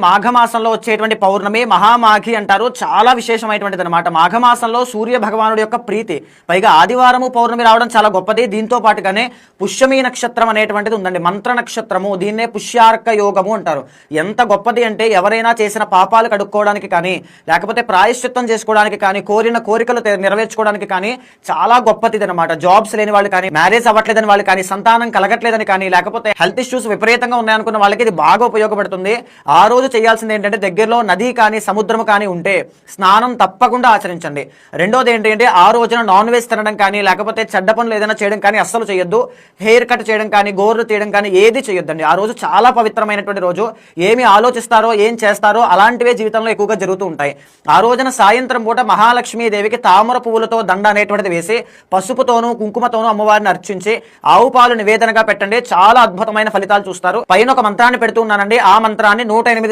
మాఘమాసంలో వచ్చేటువంటి పౌర్ణమి మహామాఘి అంటారు. చాలా విశేషమైనటువంటిది అనమాట. మాఘమాసంలో సూర్య భగవానుడి యొక్క ప్రీతి, పైగా ఆదివారము పౌర్ణమి రావడం చాలా గొప్పది. దీంతో పాటుగానే పుష్యమి నక్షత్రం అనేటువంటిది ఉందండి, మంత్ర నక్షత్రము. దీన్నే పుష్యార్క యోగము అంటారు. ఎంత గొప్పది అంటే ఎవరైనా చేసిన పాపాలు కడుక్కోవడానికి కానీ, లేకపోతే ప్రాయశ్చిత్తం చేసుకోవడానికి కానీ, కోరిన కోరికలు నెరవేర్చుకోవడానికి కానీ చాలా గొప్పది అనమాట. జాబ్స్ లేని వాళ్ళు కానీ, మ్యారేజ్ అవ్వట్లేదని వాళ్ళు కానీ, సంతానం కలగట్లేదని కానీ, లేకపోతే హెల్త్ ఇష్యూస్ విపరీతంగా ఉన్నాయనుకున్న వాళ్ళకి ఇది బాగా ఉపయోగపడుతుంది. ఆ రోజు చేయాల్సింది ఏంటంటే దగ్గరలో నది కానీ సముద్రము కానీ ఉంటే స్నానం తప్పకుండా ఆచరించండి. రెండోది ఏంటంటే ఆ రోజున నాన్ వెజ్ తినడం కానీ, లేకపోతే చెడ్డ పనులు ఏదైనా చేయడం కానీ అస్సలు చేయొద్దు. హెయిర్ కట్ చేయడం కానీ, గోర్లు తీయడం కానీ ఏది చేయొద్దండి. ఆ రోజు చాలా పవిత్రమైనటువంటి రోజు. ఏమి ఆలోచిస్తారో, ఏం చేస్తారో అలాంటివే జీవితంలో ఎక్కువగా జరుగుతూ ఉంటాయి. ఆ రోజున సాయంత్రం పూట మహాలక్ష్మీదేవికి తామర పువ్వులతో దండ అనేటువంటిది వేసి, పసుపుతోనూ కుంకుమతోనూ అమ్మవారిని అర్చించి ఆవు పాలు నివేదనగా పెట్టండి. చాలా అద్భుతమైన ఫలితాలు చూస్తారు. పైన ఒక మంత్రాన్ని పెడుతున్నానండి. ఆ మంత్రాన్ని 108